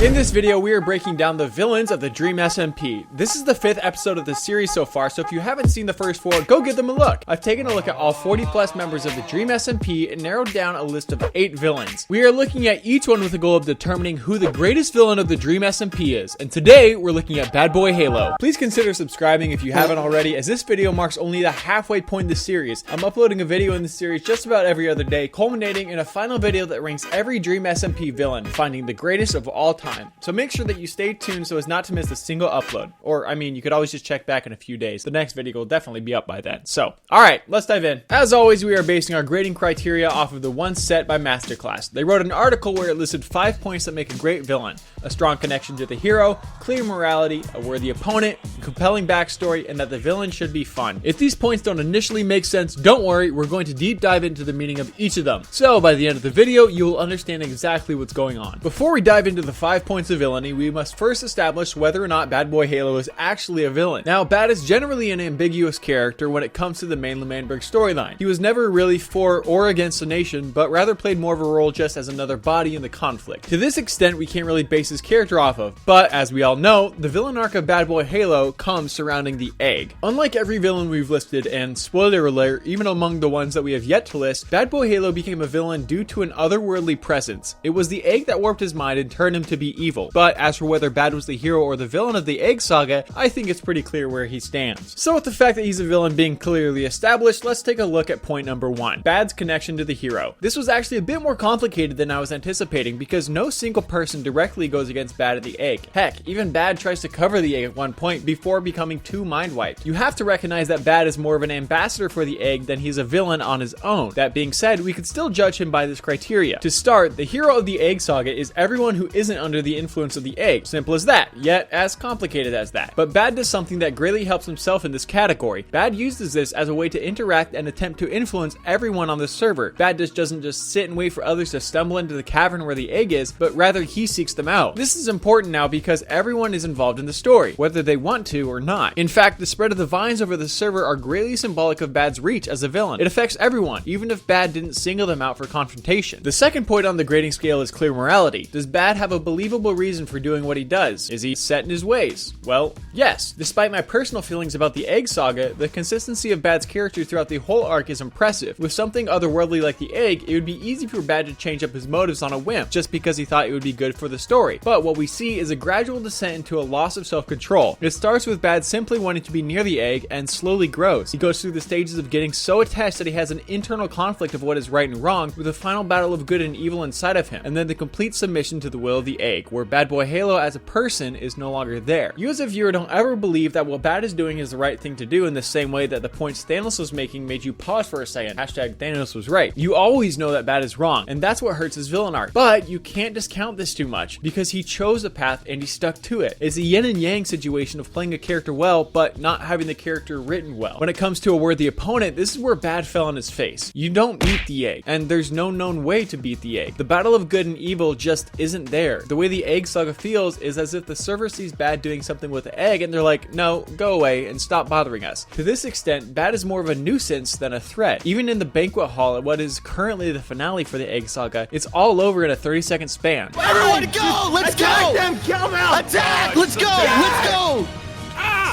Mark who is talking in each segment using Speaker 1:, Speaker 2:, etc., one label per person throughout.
Speaker 1: In this video, we are breaking down the villains of the Dream SMP. This is the 5th episode of the series so far, so if you haven't seen the first 4, go give them a look. I've taken a look at all 40 plus members of the Dream SMP and narrowed down a list of 8 villains. We are looking at each one with the goal of determining who the greatest villain of the Dream SMP is, and today we're looking at BadBoyHalo. Please consider subscribing if you haven't already, as this video marks only the halfway point in the series. I'm uploading a video in the series just about every other day, culminating in a final video that ranks every Dream SMP villain, finding the greatest of all time. So make sure that you stay tuned so as not to miss a single upload. Or, I mean, you could always just check back in a few days. The next video will definitely be up by then. So, alright, let's dive in. As always, we are basing our grading criteria off of the ones set by Masterclass. They wrote an article where it listed 5 points that make a great villain: a strong connection to the hero, clear morality, a worthy opponent, compelling backstory, and that the villain should be fun. If these points don't initially make sense, don't worry, we're going to deep dive into the meaning of each of them. So, by the end of the video, you will understand exactly what's going on. Before we dive into the 5 points of villainy, we must first establish whether or not BadBoyHalo is actually a villain. Now, Bad is generally an ambiguous character when it comes to the main L'Manberg storyline. He was never really for or against the nation, but rather played more of a role just as another body in the conflict. To this extent, we can't really base his character off of, but as we all know, the villain arc of BadBoyHalo comes surrounding the egg. Unlike every villain we've listed, and spoiler alert, even among the ones that we have yet to list, BadBoyHalo became a villain due to an otherworldly presence. It was the egg that warped his mind and turned him to be evil. But as for whether Bad was the hero or the villain of the Egg Saga, I think it's pretty clear where he stands. So with the fact that he's a villain being clearly established, let's take a look at point number 1, Bad's connection to the hero. This was actually a bit more complicated than I was anticipating because no single person directly goes against Bad at the egg. Heck, even Bad tries to cover the egg at one point before becoming too mind-wiped. You have to recognize that Bad is more of an ambassador for the egg than he's a villain on his own. That being said, we could still judge him by this criteria. To start, the hero of the Egg Saga is everyone who isn't under the influence of the egg. Simple as that, yet as complicated as that. But Bad does something that greatly helps himself in this category. Bad uses this as a way to interact and attempt to influence everyone on the server. Bad doesn't just sit and wait for others to stumble into the cavern where the egg is, but rather he seeks them out. This is important now because everyone is involved in the story, whether they want to or not. In fact, the spread of the vines over the server are greatly symbolic of Bad's reach as a villain. It affects everyone, even if Bad didn't single them out for confrontation. The second point on the grading scale is clear morality. Does Bad have a believable reason for doing what he does? Is he set in his ways? Well, yes. Despite my personal feelings about the Egg Saga, the consistency of Bad's character throughout the whole arc is impressive. With something otherworldly like the egg, it would be easy for Bad to change up his motives on a whim, just because he thought it would be good for the story. But what we see is a gradual descent into a loss of self-control. It starts with Bad simply wanting to be near the egg and slowly grows. He goes through the stages of getting so attached that he has an internal conflict of what is right and wrong, with a final battle of good and evil inside of him, and then the complete submission to the will of the egg, where BadBoyHalo as a person is no longer there. You as a viewer don't ever believe that what Bad is doing is the right thing to do in the same way that the points Thanos was making made you pause for a second. Hashtag Thanos was right. You always know that Bad is wrong, and that's what hurts his villain arc. But you can't discount this too much, because he chose a path and he stuck to it. It's a yin and yang situation of playing a character well, but not having the character written well. When it comes to a worthy opponent, this is where Bad fell on his face. You don't beat the egg, and there's no known way to beat the egg. The battle of good and evil just isn't there. The way the Egg Saga feels is as if the server sees Bad doing something with the egg and they're like, no, go away and stop bothering us. To this extent, Bad is more of a nuisance than a threat. Even in the banquet hall at what is currently the finale for the Egg Saga, it's all over in a 30-second span.
Speaker 2: Everyone go! Let's
Speaker 3: Attack
Speaker 2: go!
Speaker 3: them! Kill them out!
Speaker 2: Attack! Let's go! Let's go!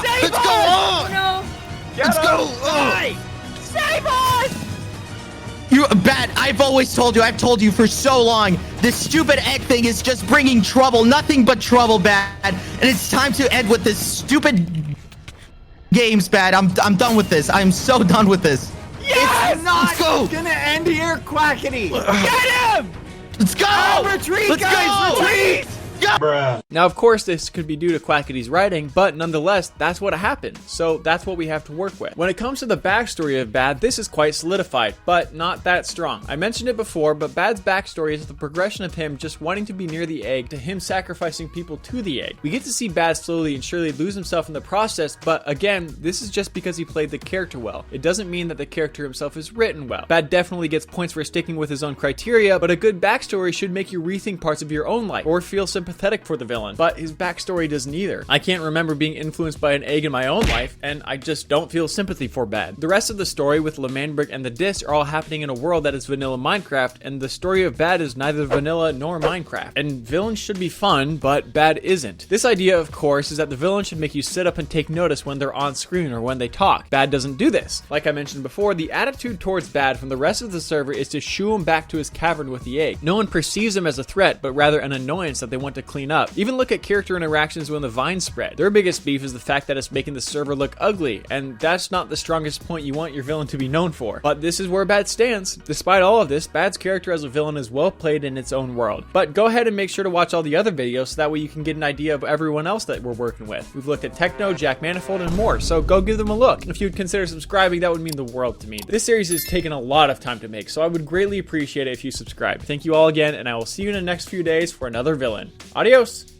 Speaker 3: Save
Speaker 2: Let's
Speaker 3: us!
Speaker 2: go on!
Speaker 3: No!
Speaker 2: Let's go!
Speaker 3: Die! Save us!
Speaker 2: You Bad, I've told you for so long, this stupid egg thing is just bringing trouble, nothing but trouble, Bad. And it's time to end with this stupid games, Bad. I'm done with this. I'm so done with this.
Speaker 3: Yes!
Speaker 2: It's not
Speaker 3: gonna end here, Quackity! Get him!
Speaker 2: Let's go!
Speaker 3: Retreat,
Speaker 2: Let's
Speaker 3: guys!
Speaker 2: go!
Speaker 3: Retreat!
Speaker 1: Now, of course, this could be due to Quackity's writing, but nonetheless, that's what happened, so that's what we have to work with. When it comes to the backstory of Bad, this is quite solidified, but not that strong. I mentioned it before, but Bad's backstory is the progression of him just wanting to be near the egg to him sacrificing people to the egg. We get to see Bad slowly and surely lose himself in the process, but again, this is just because he played the character well. It doesn't mean that the character himself is written well. Bad definitely gets points for sticking with his own criteria, but a good backstory should make you rethink parts of your own life, or feel sympathetic sympathetic for the villain, but his backstory does neither. I can't remember being influenced by an egg in my own life, and I just don't feel sympathy for Bad. The rest of the story with LeManbrick and the disc are all happening in a world that is vanilla Minecraft, and the story of Bad is neither vanilla nor Minecraft. And villains should be fun, but Bad isn't. This idea, of course, is that the villain should make you sit up and take notice when they're on screen or when they talk. Bad doesn't do this. Like I mentioned before, the attitude towards Bad from the rest of the server is to shoo him back to his cavern with the egg. No one perceives him as a threat, but rather an annoyance that they want to clean up. Even look at character interactions when the vines spread. Their biggest beef is the fact that it's making the server look ugly, and that's not the strongest point you want your villain to be known for. But this is where Bad stands. Despite all of this, Bad's character as a villain is well played in its own world. But go ahead and make sure to watch all the other videos so that way you can get an idea of everyone else that we're working with. We've looked at Techno, Jack Manifold, and more, so go give them a look. If you would consider subscribing, that would mean the world to me. This series has taken a lot of time to make, so I would greatly appreciate it if you subscribe. Thank you all again, and I will see you in the next few days for another villain. Adios!